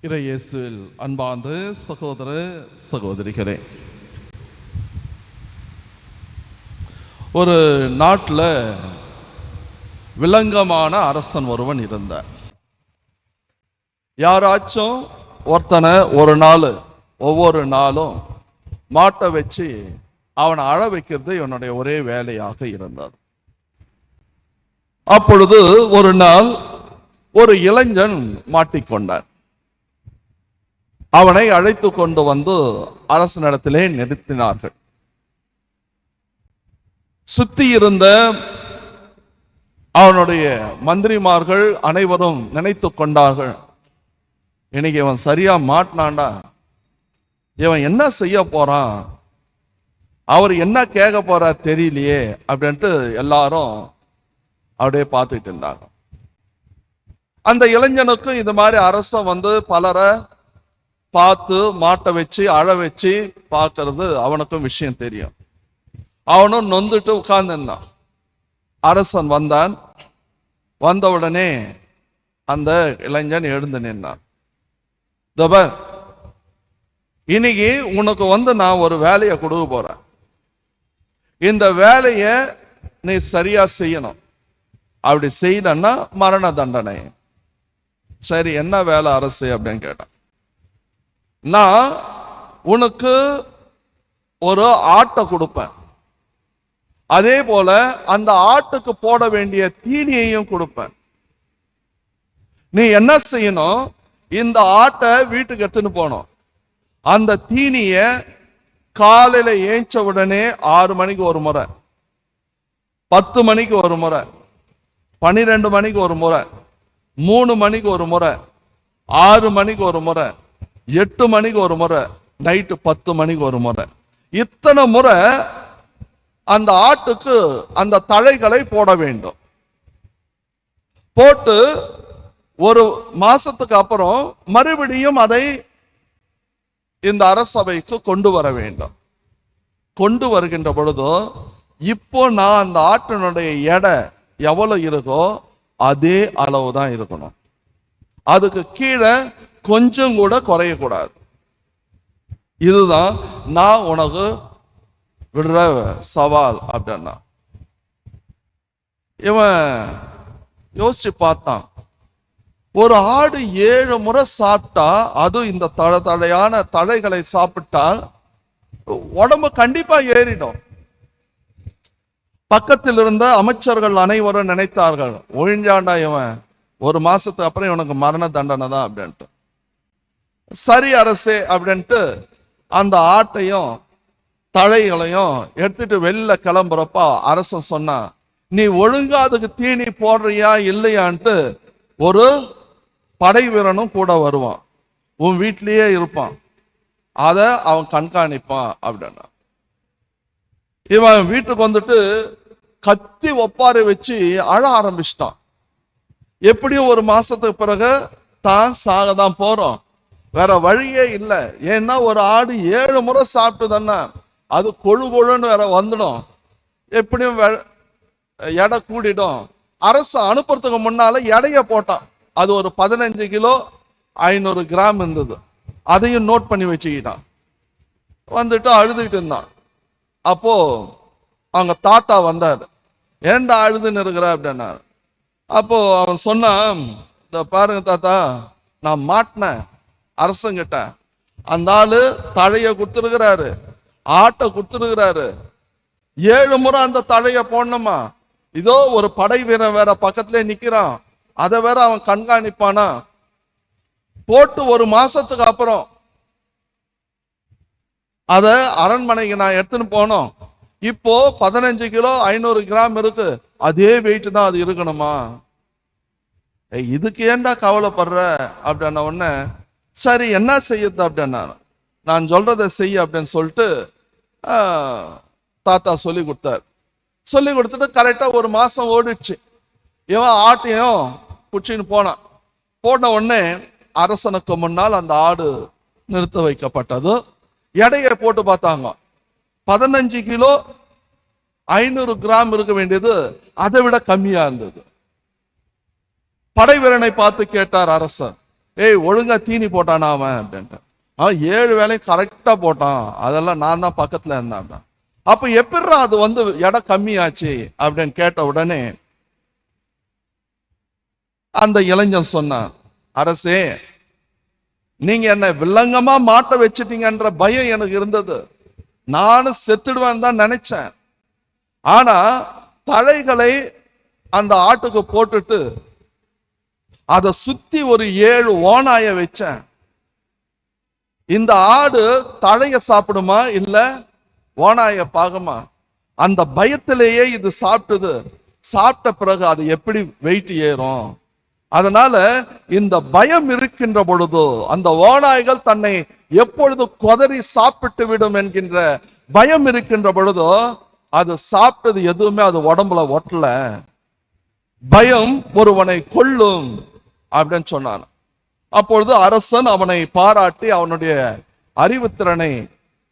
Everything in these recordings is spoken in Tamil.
இறையேசுவில் அன்பார்ந்த சகோதர சகோதரிகளே, ஒரு நாட்டில் விலங்கமான அரசன் ஒருவன் இருந்தார். யாராச்சும் ஒருத்தனை ஒவ்வொரு நாளும் மாட்டை வச்சு அவனை அழ வைக்கிறது இவனுடைய ஒரே வேலையாக இருந்தது. அப்பொழுது ஒரு நாள் ஒரு இளைஞன் மாட்டிக்கொண்டான். அவனை அழைத்து கொண்டு வந்து அரசனிடத்திலே நிறுத்தினார்கள். சுத்தி இருந்த அவனுடைய மந்திரிமார்கள் அனைவரும் நினைத்து கொண்டார்கள், இன்னைக்கு இவன் சரியா மாட்டினான்டா, இவன் என்ன செய்ய போறான், அவர் என்ன கேட்க போறார் தெரியலையே அப்படின்ட்டு எல்லாரும் அப்படியே பார்த்துட்டு இருந்தாங்க. அந்த இளைஞனுக்கும் இது மாதிரி அரசன் வந்து பலரை பார்த்து மாட்டை வச்சு அழ வச்சு பார்க்கறது அவனுக்கும் விஷயம் தெரியும். அவனும் நொந்துட்டு உட்கார்ந்துருந்தான். அரசன் வந்தான். வந்த உடனே அந்த இளைஞன் எழுந்து நின்னான். இன்னைக்கு உனக்கு வந்து நான் ஒரு வேலையை கொடுக்க போறேன், இந்த வேலையை நீ சரியா செய்யணும், அப்படி செய்யலன்னா மரண தண்டனை. சரி, என்ன வேலை அரசு அப்படின்னு கேட்டான். நான் உனக்கு ஒரு ஆட்டை கொடுப்பேன், அதே போல அந்த ஆட்டுக்கு போட வேண்டிய தீனியையும் கொடுப்பேன். நீ என்ன செய்யணும், இந்த ஆட்டை வீட்டுக்கு எடுத்துன்னு போனோம். அந்த தீனிய காலையில ஏஞ்ச உடனே 6 மணிக்கு ஒரு முறை, 10 மணிக்கு ஒரு முறை, 12 மணிக்கு ஒரு முறை, 3 மணிக்கு ஒரு முறை, 6 மணிக்கு ஒரு முறை, 8 மணிக்கு ஒரு முறை, நைட்டு 10 மணிக்கு ஒரு முறை, இத்தனை முறை அந்த ஆட்டுக்கு அந்த தழைகளை போட வேண்டும். போட்டு ஒரு மாசத்துக்கு அப்புறம் மறுபடியும் அதை இந்த அரசவைக்கு கொண்டு வர வேண்டும். கொண்டு வருகின்ற பொழுது இப்போ நான் அந்த ஆட்டினுடைய எடை எவ்வளவு இருக்கோ அதே அளவு தான் இருக்கணும், அதுக்கு கீழே கொஞ்சம் கூட குறையக்கூடாது. இதுதான் நான் உனக்கு விடுற சவால் அப்படின்னா. இவன் யோசிச்சு பார்த்தான், ஒரு ஆடு 7 முறை சாப்பிட்டா, அதுவும் இந்த தழையான தழைகளை சாப்பிட்டா உடம்பு கண்டிப்பா ஏறிடும். பக்கத்தில் இருந்த அமைச்சர்கள் அனைவரும் நினைத்தார்கள், ஒழிஞ்சாண்டா இவன், ஒரு மாசத்துக்கு அப்புறம் இவனுக்கு மரண தண்டனை தான் அப்படின்ட்டு. சரி அரசே அப்படின்ட்டு அந்த ஆட்டையும் தழைகளையும் எடுத்துட்டு வெளில கிளம்புறப்பா அரசன் சொன்னா, நீ ஒழுங்கா அதுக்கு தீனி போடுறியா இல்லையான்ட்டு ஒரு படை வீரனும் கூட வருவான், உன் வீட்லயே இருப்பான், அத அவன் கண்காணிப்பான் அப்படின்னா. இவன் வீட்டுக்கு வந்துட்டு கத்தி ஒப்பாரி வச்சு அழ ஆரம்பிச்சிட்டான். எப்படியும் ஒரு மாசத்துக்கு பிறகு தான் சாக தான் போறோம், வேற வழியே இல்லை. ஏன்னா ஒரு ஆடு 7 முறை சாப்பிட்டு தானே அது கொழுன்னு வேற வந்துடும், எப்படியும் எடை கூடிடும். அரசு அனுப்புறதுக்கு முன்னால எடைய போட்டான். அது ஒரு 15 கிலோ 500 கிராம் இருந்தது. அதையும் நோட் பண்ணி வச்சுக்கிட்டான். வந்துட்டு அழுதுகிட்டு இருந்தான். அப்போ அவங்க தாத்தா வந்தார். ஏன்டா அழுதுன்னு இருக்கிற அப்படின்னா. அப்போ அவன் சொன்னான், இந்த பாருங்க தாத்தா, நான் மாட்டினேன் அரசங்கிட்ட, அந்த ஆளு தழைய கொடுத்துருக்கிறாரு, ஆட்டை கொடுத்துருக்கிறாரு, 7 முறை அந்த தழைய போடணுமா, இதோ ஒரு படை வீரன் வேற பக்கத்துல நிக்கிறான், அதை வேற அவன் கண்காணிப்பானா. போட்டு ஒரு மாசத்துக்கு அப்புறம் அத அரண்மனைக்கு நான் எடுத்துன்னு போனோம். இப்போ 15 கிலோ 500 கிராம் இருக்கு, அதே வெயிட் தான் அது இருக்கணுமா, இதுக்கு ஏன்டா கவலைப்படுற அப்படின்ன உடனே, சரி என்ன செய்யுது அப்படின்னா, நான் சொல்றதை செய்ய அப்படின்னு சொல்லிட்டு தாத்தா சொல்லி கொடுத்தார். சொல்லி கொடுத்துட்டு கரெக்டா ஒரு மாசம் ஓடிடுச்சு. இவன் ஆட்டையும் குச்சின்னு போனான். போன உடனே அரசனுக்கு முன்னால் அந்த ஆடு நிறுத்த வைக்கப்பட்டது. எடையை போட்டு பார்த்தாங்க, 15 கிலோ 500 கிராம் இருக்க வேண்டியது அதை விட கம்மியா இருந்தது. படை வீரனை பார்த்து கேட்டார் அரசன், ஏய் ஒழுங்கா தீனி போட்டானா அவன் அப்படின்ட்டு. அவன் 7 வேலையும் கரெக்டா போட்டான், அதெல்லாம் நான் தான் பக்கத்துல இருந்தேன். அப்ப எப்படிரா அது இடம் கம்மியாச்சு அப்படின்னு கேட்ட உடனே அந்த இளைஞன் சொன்னான், அரசே நீங்க என்ன வில்லங்கமா மாட்ட வச்சிட்டீங்கன்ற பயம் எனக்கு இருந்தது, நானும் செத்துடுவேன் தான் நினைச்சேன். ஆனா தழைகளை அந்த ஆட்டுக்கு போட்டுட்டு அதை சுத்தி ஒரு 7 ஓநாய வச்சேன். இந்த ஆடு தழைய சாப்பிடுமா இல்ல ஓநாய பாகமா? அந்த பயத்திலேயே இது சாப்பிட்டது. சாப்பிட்ட பிறகு அது எப்படி வெயிட் ஏறும்? அதனால இந்த பயம் இருக்கின்ற பொழுதோ, அந்த ஓநாய்கள் தன்னை எப்பொழுது கொதறி சாப்பிட்டு விடும் என்கின்ற பயம் இருக்கின்ற பொழுதோ, அது சாப்பிட்டது எதுவுமே அது உடம்புல ஒட்டல. பயம் ஒருவனை கொல்லும் அப்படின்னு சொன்னான். அப்பொழுது அரசன் அவனை பாராட்டி, அவனுடைய அறிவுத்திறனை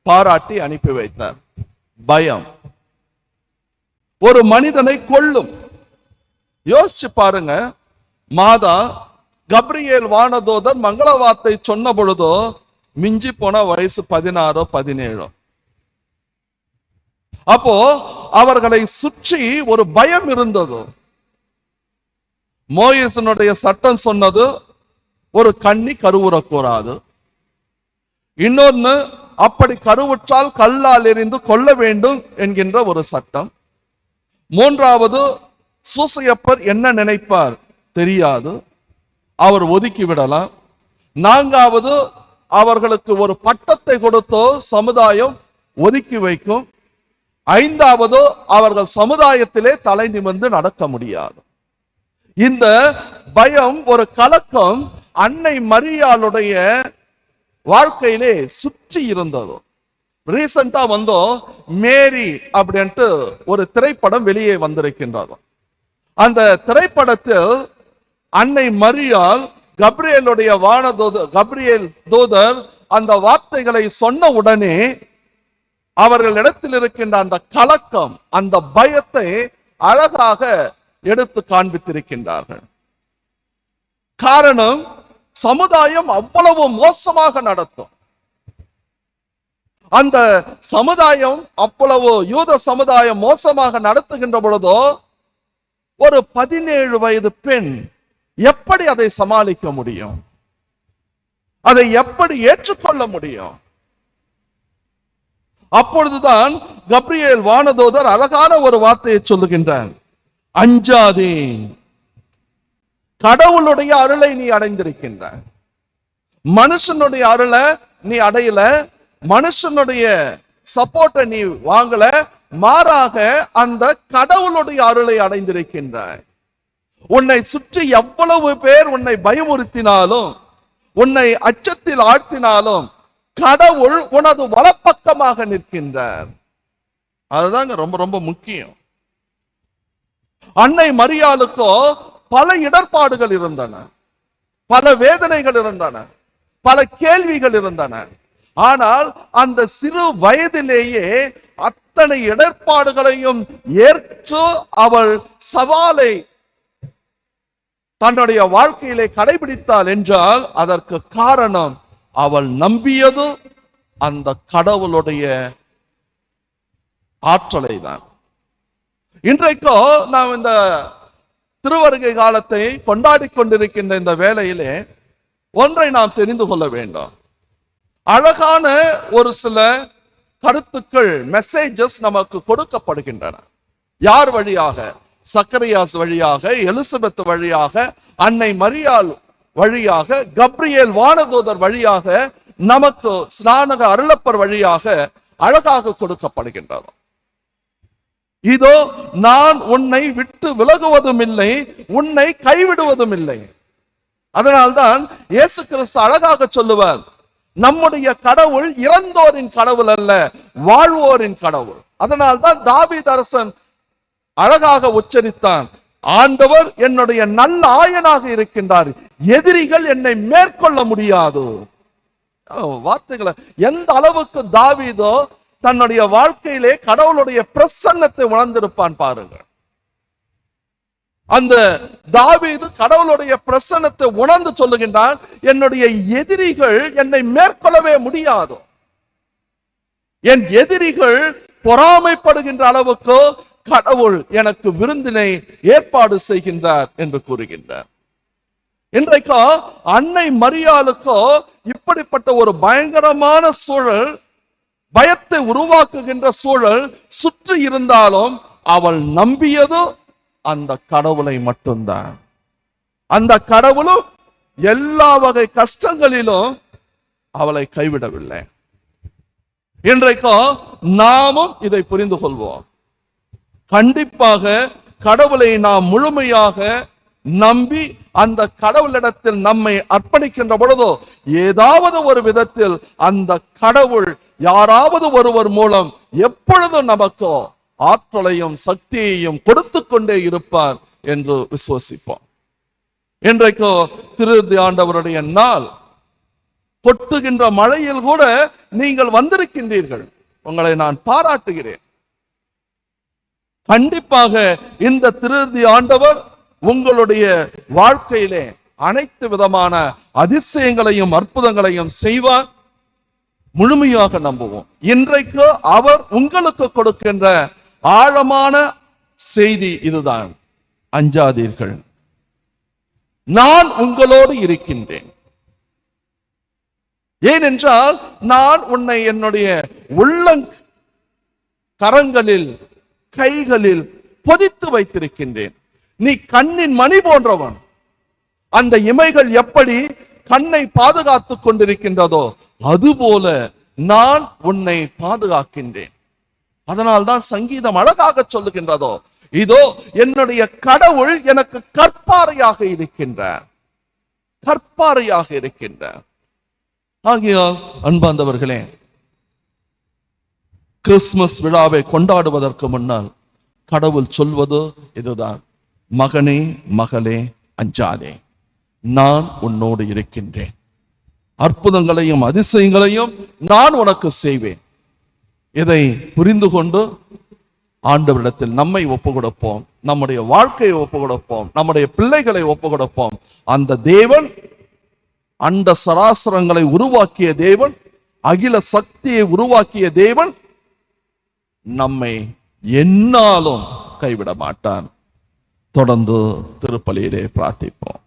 பாராட்டி அனுப்பி வைத்தார். பயம் ஒரு மனிதனை கொல்லும். யோசிச்சு பாருங்க, மாதா கப்ரியேல் வானதூதர் மங்கள வார்த்தை சொன்ன பொழுதோ மிஞ்சி போன வயசு 16 17. அப்போ அவர்களை சுற்றி ஒரு பயம் இருந்தது. மோசேயினுடைய சட்டம் சொன்னது ஒரு கன்னி கருவுறக்கூடாது. இன்னொன்னு, அப்படி கருவுற்றால் கல்லால் எறிந்து கொல்ல வேண்டும் என்கின்ற ஒரு சட்டம். மூன்றாவது, சூசையப்பர் என்ன நினைப்பார் தெரியாது, அவர் ஒதுக்கி விடலாம். நான்காவது, அவர்களுக்கு ஒரு பட்டத்தை கொடுத்தோ சமுதாயம் ஒதுக்கி வைக்கும். ஐந்தாவது, அவர்கள் சமுதாயத்திலே தலை நிமிர்ந்து நடக்க முடியாது. இந்த பயம், ஒரு கலக்கம் அன்னை மரியாளுடைய வாழ்க்கையிலே சுற்றி இருந்தது. ரீசெண்டா மேரி அப்படின்ட்டு ஒரு திரைப்படம் வெளியே வந்திருக்கின்றது. அந்த திரைப்படத்தில் அன்னை மரியாள் கப்ரியேலுடைய கப்ரியேல் தூதர் அந்த வார்த்தைகளை சொன்ன உடனே அவர்களிடத்தில் இருக்கின்ற அந்த கலக்கம், அந்த பயத்தை அழகாக எடுத்து காண்பித்திருக்கின்றார்கள். காரணம், சமுதாயம் அவ்வளவு மோசமாக நடத்தும். அந்த சமுதாயம் அவ்வளவு, யூத சமுதாயம் மோசமாக நடத்துகின்ற பொழுதோ ஒரு 17 வயது பெண் எப்படி அதை சமாளிக்க முடியும்? அதை எப்படி ஏற்றுக்கொள்ள முடியும்? அப்பொழுதுதான் கப்ரியேல் வானதூதர் அழகான ஒரு வார்த்தையை சொல்லுகின்றார், அஞ்சாதே, கடவுளுடைய அருளை நீ அடைந்திருக்கின்றாய். மனுஷனுடைய அருளை நீ அடையல, மனுஷனுடைய சப்போர்ட்டை நீ வாங்கல, மாறாக அந்த கடவுளுடைய அருளை அடைந்திருக்கின்றாய். உன்னை சுற்றி எவ்வளவு பேர் உன்னை பயமுறுத்தினாலும், உன்னை அச்சத்தில் ஆழ்த்தினாலும், கடவுள் உனது வலப்பக்கமாக நிற்கின்றார். அதுதாங்க ரொம்ப ரொம்ப முக்கியம். அன்னை மரியாளுக்கோ பல இடர்பாடுகள் இருந்தன, பல வேதனைகள் இருந்தன, பல கேள்விகள் இருந்தன. ஆனால் அந்த சிறு வயதிலேயே அத்தனை இடர்பாடுகளையும் ஏற்று அவள் சவாலை தன்னுடைய வாழ்க்கையிலே கடைபிடித்தாள் என்றால் அதற்கு காரணம் அவள் நம்பியது அந்த கடவுளுடைய ஆற்றலை தான். இன்றைக்கோ நாம் இந்த திருவருகை காலத்தை கொண்டாடி கொண்டிருக்கின்ற இந்த வேளையிலே ஒன்றை நாம் தெரிந்து கொள்ள வேண்டும். அழகான ஒரு சில கருத்துக்கள், மெசேஜஸ் நமக்கு கொடுக்கப்படுகின்றன. யார் வழியாக? சக்கரியாஸ் வழியாக, எலிசபெத் வழியாக, அன்னை மரியாள் வழியாக, கப்ரியேல் வானதூதர் வழியாக, நமக்கு ஸ்நானக அருளப்பர் வழியாக அழகாக கொடுக்கப்படுகின்றது. இதோ நான் உன்னை விட்டு விலகுவதும் இல்லை, உன்னை கைவிடுவதும் இல்லை. அதனால்தான் இயேசு கிறிஸ்து அழகாக சொல்லுவார், நம்முடைய கடவுள் இறந்தோரின் கடவுள் அல்ல, வாழ்வோரின் கடவுள். அதனால்தான் தாவீது அரசன் அழகாக உச்சரித்தான், ஆண்டவர் என்னுடைய நல்ல ஆயனாக இருக்கின்றார், எதிரிகள் என்னை மேற்கொள்ள முடியாது. வார்த்தைகளை எந்த அளவுக்கு தாவீதோ தன்னுடைய வாழ்க்கையிலே கடவுளுடைய பிரசன்னத்தை உணர்ந்திருப்பான் பாருங்க. அந்த தாவீது கடவுளுடைய பிரசன்னத்தை உணர்ந்து சொல்லுகின்றான், என்னுடைய எதிரிகள் என்னை மேற்கொள்ளவே முடியாது. என் எதிரிகள் பொறாமைப்படுகின்ற அளவுக்கு கடவுள் எனக்கு விருந்தினை ஏற்பாடு செய்கின்றார் என்று கூறுகின்றார். இன்றைக்கு அன்னை மரியாளுக்கோ இப்படிப்பட்ட ஒரு பயங்கரமான சூழல், பயத்தை உருவாக்குகின்ற சூழல் சுற்றி இருந்தாலும் அவள் நம்பியது அந்த கடவுளை மட்டும்தான். அந்த கடவுளும் எல்லா வகை கஷ்டங்களிலும் அவளை கைவிடவில்லை. இன்றைக்கும் நாமும் இதை புரிந்து கொள்வோம். கண்டிப்பாக கடவுளை நாம் முழுமையாக நம்பி அந்த கடவுளிடத்தில் நம்மை அர்ப்பணிக்கின்ற பொழுதோ ஏதாவது ஒரு விதத்தில் அந்த கடவுள் யாராவது ஒருவர் மூலம் எப்பொழுதும் நமக்கு ஆற்றலையும் சக்தியையும் கொடுத்து கொண்டே இருப்பார் என்று விசுவசிப்போம். இன்றைக்கு திருதி ஆண்டவருடைய நாள். கொட்டுகின்ற மழையில் கூட நீங்கள் வந்திருக்கின்றீர்கள். உங்களை நான் பாராட்டுகிறேன். கண்டிப்பாக இந்த திருதி ஆண்டவர் உங்களுடைய வாழ்க்கையிலே அனைத்து விதமான அதிசயங்களையும் அற்புதங்களையும் செய்வார். முழுமையாக நம்புவோம். இன்றைக்கு அவர் உங்களுக்கு கொடுக்கின்ற ஆழமான செய்தி இதுதான்: அஞ்சாதீர்கள், நான் உங்களோடு இருக்கின்றேன். ஏனென்றால் நான் உன்னை என்னுடைய கரங்களில் கைகளில் பொதித்து வைத்திருக்கின்றேன். நீ கண்ணின் மணி போன்றவன். அந்த இமைகள் எப்படி கண்ணை பாதுகாத்துக் கொண்டிருக்கின்றதோ அதுபோல நான் உன்னை பாதுகாக்கின்றேன். அதனால்தான் சங்கீதம் அழகாக சொல்லுகின்றதோ, இதோ என்னுடைய கடவுள் எனக்கு கற்பாறையாக இருக்கின்றார், கற்பாறையாக இருக்கின்றார். ஆகையால் அன்பார்ந்தவர்களே, கிறிஸ்துமஸ் விழாவை கொண்டாடுவதற்கு முன்னால் கடவுள் சொல்வது இதுதான்: மகனே மகளே அஞ்சாதே, நான் உன்னோடு இருக்கின்றேன். அற்புதங்களையும் அதிசயங்களையும் நான் உனக்கு செய்வேன். இதை புரிந்து கொண்டு ஆண்டவரிடத்தில் நம்மை ஒப்பு கொடுப்போம், நம்முடைய வாழ்க்கையை ஒப்பு கொடுப்போம், நம்முடைய பிள்ளைகளை ஒப்பு கொடுப்போம். அந்த தேவன், அண்ட சராசரங்களை உருவாக்கிய தேவன், அகில சக்தியை உருவாக்கிய தேவன் நம்மை எந்நாளும் கைவிட மாட்டார். தொடர்ந்து திருப்பலியிலே பிரார்த்திப்போம்.